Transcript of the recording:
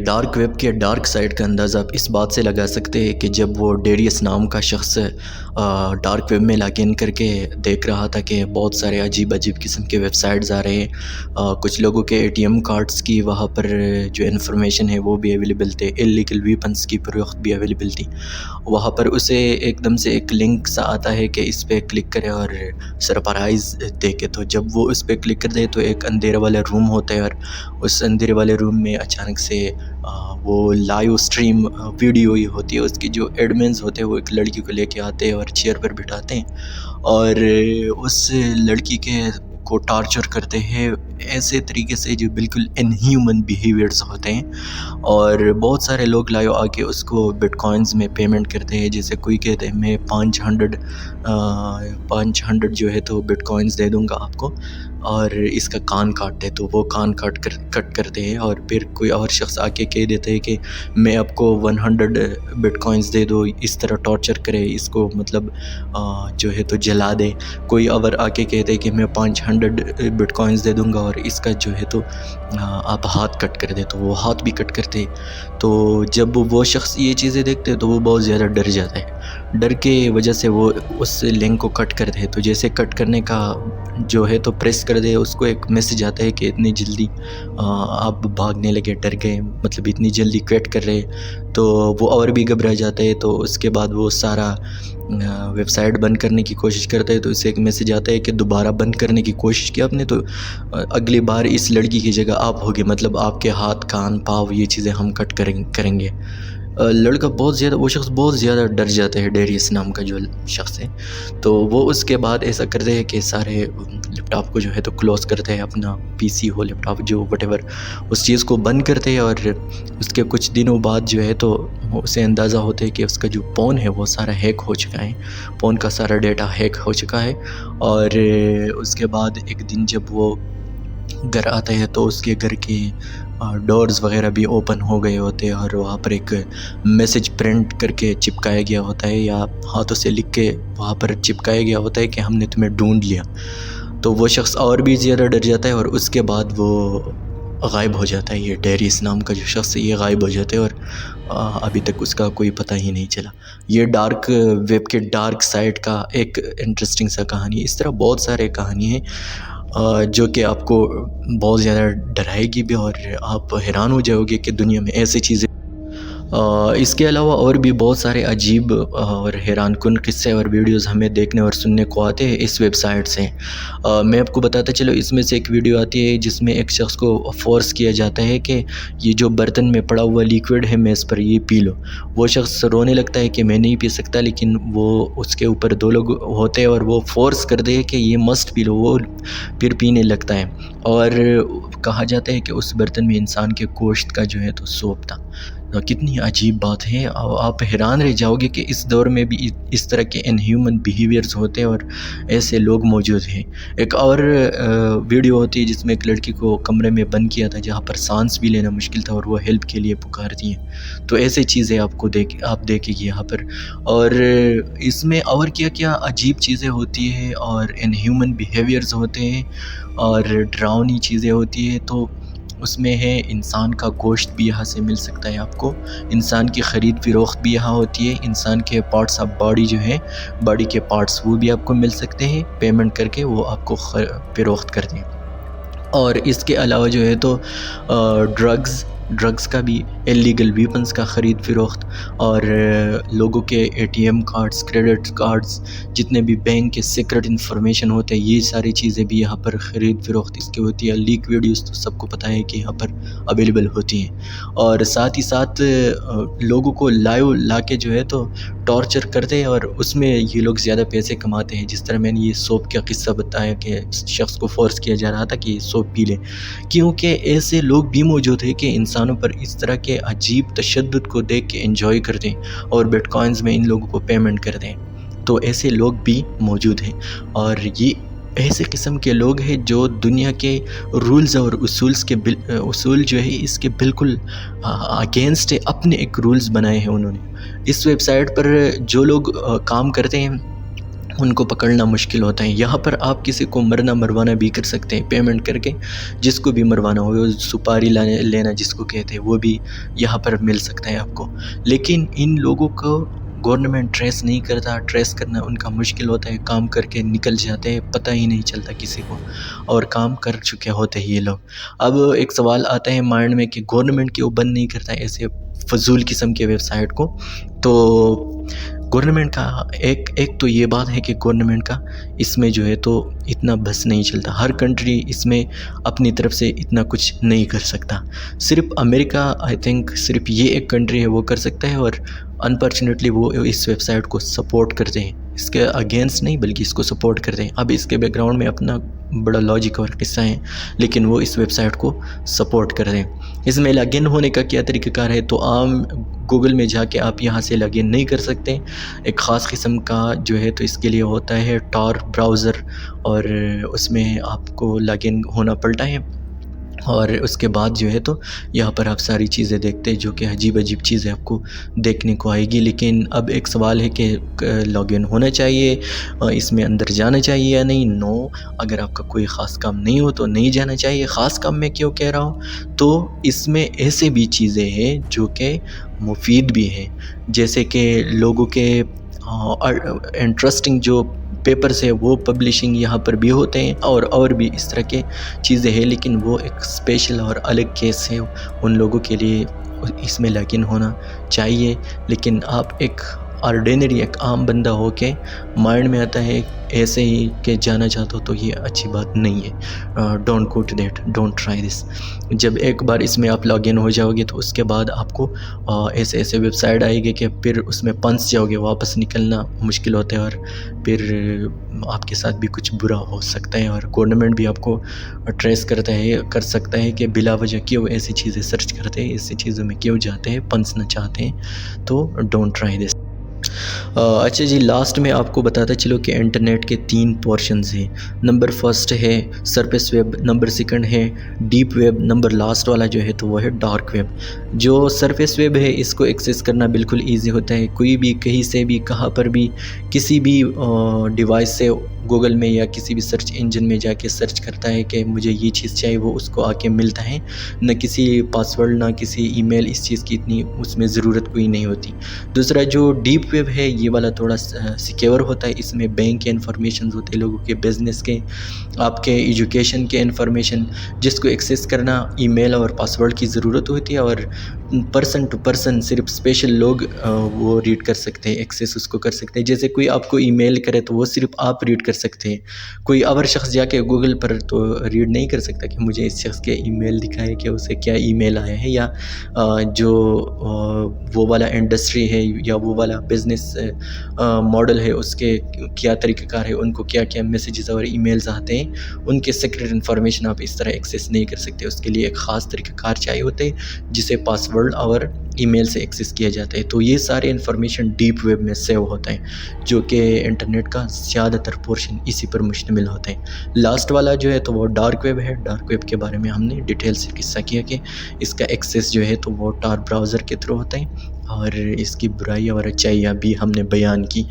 Dark web کے dark side کا اندازہ آپ اس بات سے لگا سکتے ہیں کہ جب وہ ڈیریس نام کا شخص ڈارک ویب میں لاگ ان کر کے دیکھ رہا تھا کہ بہت سارے عجیب قسم کے ویب سائٹس آ رہے ہیں، کچھ لوگوں کے ATM کارڈز کی وہاں پر جو انفارمیشن ہے وہ بھی اویلیبل تھے، اللیگل ویپنز کی فروخت بھی اویلیبل تھی۔ وہاں پر اسے ایک دم سے ایک لنک سا آتا ہے کہ اس پہ کلک کرے اور سرپرائز دیکھے، تو جب وہ اس پہ کلک کر دے تو ایک اندھیرے والا روم ہوتا ہے، اور اس اندھیرے والے روم میں اچانک سے وہ لائیو سٹریم ویڈیو ہی ہوتی ہے۔ اس کی جو ایڈمنز ہوتے ہیں وہ ایک لڑکی کو لے کے آتے ہیں اور چیئر پر بٹھاتے ہیں اور اس لڑکی کو ٹارچر کرتے ہیں ایسے طریقے سے جو بالکل ان ہیومن بیہیویئرز ہوتے ہیں، اور بہت سارے لوگ لائیو آ کے اس کو بٹ کوائنز میں پیمنٹ کرتے ہیں، جیسے کوئی کہتے ہیں میں 500 جو ہے تو بٹ کوائنز دے دوں گا آپ کو اور اس کا کان کاٹ دے، تو وہ کان کٹ کرتے ہیں، اور پھر کوئی اور شخص آ کے کہہ دیتے ہیں کہ میں آپ کو 100 بٹ کوائنز دے دو، اس طرح ٹارچر کرے، اس کو مطلب جو ہے تو جلا دے۔ کوئی اور آ کے کہتے ہیں کہ میں 500 بٹ کوائنز دے دوں گا اور اس کا جو ہے تو آپ ہاتھ کٹ کر دے، تو وہ ہاتھ بھی کٹ کرتے۔ تو جب وہ شخص یہ چیزیں دیکھتے تو وہ بہت زیادہ ڈر جاتا ہے، ڈر کے وجہ سے وہ اس لنک کو کٹ کر دے، تو جیسے کٹ کرنے کا جو ہے تو پریس کر دے، اس کو ایک میسج آتا ہے کہ اتنی جلدی آپ بھاگنے لگے، ڈر گئے، مطلب اتنی جلدی کویٹ کر رہے، تو وہ اور بھی گھبرا جاتا ہے۔ تو اس کے بعد وہ سارا ویب سائٹ بند کرنے کی کوشش کرتا ہے، تو اسے ایک میسج آتا ہے کہ دوبارہ بند کرنے کی کوشش کی آپ نے تو اگلی بار اس لڑکی کی جگہ آپ ہوگے، مطلب آپ کے ہاتھ کان پاؤں یہ چیزیں ہم کٹ کریں گے۔ لڑکا وہ شخص بہت زیادہ ڈر جاتا ہے، ڈیریس نام کا جو شخص ہے، تو وہ اس کے بعد ایسا کرتے ہیں کہ سارے لیپ ٹاپ کو جو ہے تو کلوز کرتے ہیں، اپنا PC ہو لیپ ٹاپ جو وٹ ایور اس چیز کو بند کرتے ہیں، اور اس کے کچھ دنوں بعد جو ہے تو اسے اندازہ ہوتا ہے کہ اس کا جو فون ہے وہ سارا ہیک ہو چکا ہے، فون کا سارا ڈیٹا ہیک ہو چکا ہے۔ اور اس کے بعد ایک دن جب وہ گھر آتا ہے تو اس کے گھر کے ڈورز وغیرہ بھی اوپن ہو گئے ہوتے ہیں، اور وہاں پر ایک میسج پرنٹ کر کے چپکایا گیا ہوتا ہے، یا ہاتھوں سے لکھ کے وہاں پر چپکایا گیا ہوتا ہے کہ ہم نے تمہیں ڈھونڈ لیا۔ تو وہ شخص اور بھی زیادہ ڈر جاتا ہے، اور اس کے بعد وہ غائب ہو جاتا ہے۔ یہ ڈیریس نام کا جو شخص ہے یہ غائب ہو جاتا ہے، اور ابھی تک اس کا کوئی پتہ ہی نہیں چلا۔ یہ ڈارک ویب کے ڈارک سائٹ کا ایک انٹرسٹنگ سا کہانی ہے۔ اس طرح بہت سارے کہانی ہیں جو کہ آپ کو بہت زیادہ ڈرائے گی بھی، اور آپ حیران ہو جاؤ گے کہ دنیا میں ایسی چیزیں۔ اس کے علاوہ اور بھی بہت سارے عجیب اور حیران کن قصے اور ویڈیوز ہمیں دیکھنے اور سننے کو آتے ہیں اس ویب سائٹ سے۔ میں آپ کو بتاتا چلو، اس میں سے ایک ویڈیو آتی ہے جس میں ایک شخص کو فورس کیا جاتا ہے کہ یہ جو برتن میں پڑا ہوا لیکوڈ ہے میز پر یہ پی لو۔ وہ شخص رونے لگتا ہے کہ میں نہیں پی سکتا، لیکن وہ اس کے اوپر 2 لوگ ہوتے ہیں اور وہ فورس کر دے کہ یہ مسٹ پی لو، وہ پھر پینے لگتا ہے، اور کہا جاتا ہے کہ اس برتن میں انسان کے گوشت کا جو ہے تو سوپ تھا۔ کتنی عجیب بات ہے، آپ حیران رہ جاؤ گے کہ اس دور میں بھی اس طرح کے ان ہیومن بیہیویئرز ہوتے ہیں اور ایسے لوگ موجود ہیں۔ ایک اور ویڈیو ہوتی ہے جس میں ایک لڑکی کو کمرے میں بند کیا تھا جہاں پر سانس بھی لینا مشکل تھا، اور وہ ہیلپ کے لیے پکارتی ہیں۔ تو ایسے چیزیں آپ دیکھیں گے یہاں پر، اور اس میں اور کیا عجیب چیزیں ہوتی ہیں اور ان ہیومن بیہیویئرز ہوتے ہیں اور ڈراؤنی چیزیں ہوتی ہیں۔ تو اس میں ہے انسان کا گوشت بھی یہاں سے مل سکتا ہے آپ کو، انسان کی خرید فروخت بھی یہاں ہوتی ہے، انسان کے پارٹس آف باڈی جو ہیں، باڈی کے پارٹس وہ بھی آپ کو مل سکتے ہیں، پیمنٹ کر کے وہ آپ کو فروخت کر دیں۔ اور اس کے علاوہ جو ہے تو ڈرگز کا بھی، اللیگل ویپنز کا خرید فروخت، اور لوگوں کے ATM کارڈز، کریڈٹ کارڈز، جتنے بھی بینک کے سیکرٹ انفارمیشن ہوتے ہیں، یہ ساری چیزیں بھی یہاں پر خرید فروخت اس کی ہوتی ہے۔ لیک ویڈیوز تو سب کو پتہ ہے کہ یہاں پر اویلیبل ہوتی ہیں، اور ساتھ ہی ساتھ لوگوں کو لائیو لا کے جو ہے تو ٹارچر کرتے ہیں، اور اس میں یہ لوگ زیادہ پیسے کماتے ہیں۔ جس طرح میں نے یہ سوپ کا قصہ بتایا کہ شخص کو فورس کیا جا رہا تھا کہ یہ سوپ پی لے، کیونکہ ایسے لوگ بھی موجود ہیں کہ انسانوں پر اس طرح کے عجیب تشدد کو دیکھ کے انجوائے کر دیں اور بٹ کوائنز میں ان لوگوں کو پیمنٹ کر دیں۔ تو ایسے لوگ بھی موجود ہیں، اور یہ ایسے قسم کے لوگ ہیں جو دنیا کے رولز اور اصول جو ہے اس کے بالکل اگینسٹ اپنے ایک رولز بنائے ہیں انہوں نے۔ اس ویب سائٹ پر جو لوگ کام کرتے ہیں ان کو پکڑنا مشکل ہوتا ہے۔ یہاں پر آپ کسی کو مرنا مروانا بھی کر سکتے ہیں پیمنٹ کر کے، جس کو بھی مروانا ہو، سپاری لینا جس کو کہتے ہیں، وہ بھی یہاں پر مل سکتا ہے آپ کو۔ لیکن ان لوگوں کو گورنمنٹ ٹریس نہیں کرتا، ٹریس کرنا ان کا مشکل ہوتا ہے، کام کر کے نکل جاتے ہیں، پتہ ہی نہیں چلتا کسی کو، اور کام کر چکے ہوتے ہیں یہ لوگ۔ اب ایک سوال آتا ہے مائنڈ میں کہ گورنمنٹ کیوں بند نہیں کرتا ایسے فضول قسم کے ویب سائٹ کو؟ تو گورنمنٹ کا ایک تو یہ بات ہے کہ گورنمنٹ کا اس میں جو ہے تو اتنا بس نہیں چلتا، ہر کنٹری اس میں اپنی طرف سے اتنا کچھ نہیں کر سکتا۔ صرف امریکہ آئی تھنک صرف یہ ایک کنٹری ہے وہ کر سکتا ہے، اور انفارچونیٹلی وہ اس ویب سائٹ کو سپورٹ کرتے ہیں، اس کے اگینسٹ نہیں بلکہ اس کو سپورٹ کرتے ہیں۔ اب اس کے بیک گراؤنڈ میں اپنا بڑا لاجک اور قصہ ہے، لیکن وہ اس ویب سائٹ کو سپورٹ کر رہے ہیں۔ اس میں لاگ ان ہونے کا کیا طریقہ کار ہے؟ تو عام گوگل میں جا کے آپ یہاں سے لاگ ان نہیں کر سکتے، ایک خاص قسم کا جو ہے تو اس کے لیے ہوتا ہے ٹار براؤزر، اور اس میں آپ کو لاگ ان ہونا پڑتا ہے، اور اس کے بعد جو ہے تو یہاں پر آپ ساری چیزیں دیکھتے ہیں جو کہ عجیب عجیب چیزیں آپ کو دیکھنے کو آئے گی۔ لیکن اب ایک سوال ہے کہ لاگ ان ہونا چاہیے، اس میں اندر جانا چاہیے یا نہیں؟ نو، اگر آپ کا کوئی خاص کام نہیں ہو تو نہیں جانا چاہیے۔ خاص کام میں کیوں کہہ رہا ہوں؟ تو اس میں ایسے بھی چیزیں ہیں جو کہ مفید بھی ہیں، جیسے کہ لوگوں کے انٹرسٹنگ جو پیپرز ہے وہ پبلشنگ یہاں پر بھی ہوتے ہیں، اور بھی اس طرح کے چیزیں ہیں، لیکن وہ ایک اسپیشل اور الگ کیس ہے، ان لوگوں کے لیے اس میں لاگ ان ہونا چاہیے۔ لیکن آپ ایک آرڈینری ایک عام بندہ ہو کے مائنڈ میں آتا ہے ایسے ہی کہ جانا چاہتا ہو، تو یہ اچھی بات نہیں ہے۔ Don't go to that, don't try this. جب ایک بار اس میں آپ لاگ ان ہو جاؤ گے تو اس کے بعد آپ کو ایسے ویب سائٹ آئے گی کہ پھر اس میں پھنس جاؤ گے، واپس نکلنا مشکل ہوتا ہے، اور پھر آپ کے ساتھ بھی کچھ برا ہو سکتا ہے، اور گورنمنٹ بھی آپ کو ٹریس کر سکتا ہے کہ بلا وجہ کیوں ایسی چیزیں سرچ کرتے ہیں، ایسی چیزوں میں کیوں جاتے ہیں، پھنسنا چاہتے ہیں۔ تو ڈونٹ ٹرائی دس۔ اچھا جی، لاسٹ میں آپ کو بتاتا چلو کہ انٹرنیٹ کے 3 پورشنز ہیں۔ نمبر فرسٹ ہے سرفیس ویب، نمبر سیکنڈ ہے ڈیپ ویب، نمبر لاسٹ والا جو ہے تو وہ ہے ڈارک ویب۔ جو سرفیس ویب ہے اس کو ایکسیس کرنا بالکل ایزی ہوتا ہے، کوئی بھی کہیں سے بھی کہاں پر بھی کسی بھی ڈیوائس سے گوگل میں یا کسی بھی سرچ انجن میں جا کے سرچ کرتا ہے کہ مجھے یہ چیز چاہیے، وہ اس کو آ کے ملتا ہے، نہ کسی پاسورڈ نہ کسی ای میل، اس چیز کی اتنی اس میں ضرورت کوئی نہیں ہوتی۔ دوسرا جو ڈیپ ویب ہے یہ والا تھوڑا سیکیور ہوتا ہے، اس میں بینک کے انفارمیشنز ہوتے ہیں، لوگوں کے بزنس کے، آپ کے ایجوکیشن کے انفارمیشن، جس کو ایکسیس کرنا ای میل اور پاسورڈ کی ضرورت ہوتی ہے، اور پرسن ٹو پرسن صرف اسپیشل لوگ وہ ریڈ کر سکتے ہیں، ایکسیس اس کو کر سکتے ہیں۔ جیسے کوئی آپ کو ای میل کرے تو وہ صرف آپ ریڈ کر سکتے ہیں، کوئی اور شخص جا کے گوگل پر تو ریڈ نہیں کر سکتا کہ مجھے اس شخص کے ای میل دکھائے کہ اسے کیا ای میل آیا ہے، یا جو وہ والا انڈسٹری ہے یا وہ والا بزنس ماڈل ہے اس کے کیا طریقہ کار ہے، ان کو کیا کیا میسیجز اور ای میلز آتے ہیں، ان کے سیکرٹ انفارمیشن آپ اس طرح ایکسیس نہیں کر سکتے۔ اس کے لیے ایک خاص طریقہ کار چاہیے ہوتے ہیں جسے پاسورڈ اور ای میل سے ایکسیس کیا جاتا ہے۔ تو یہ سارے انفارمیشن ڈیپ ویب میں سیو ہوتا ہے، جو کہ انٹرنیٹ کا زیادہ تر پورشن اسی پر مشتمل ہوتا ہے۔ لاسٹ والا جو ہے تو وہ ڈارک ویب ہے۔ ڈارک ویب کے بارے میں ہم نے ڈیٹیل سے قصہ کیا کہ اس کا ایکسیس جو ہے تو وہ ٹار براؤزر کے تھرو ہوتا ہے، اور اس کی برائیاں اور اچھائیاں بھی ہم نے بیان کی۔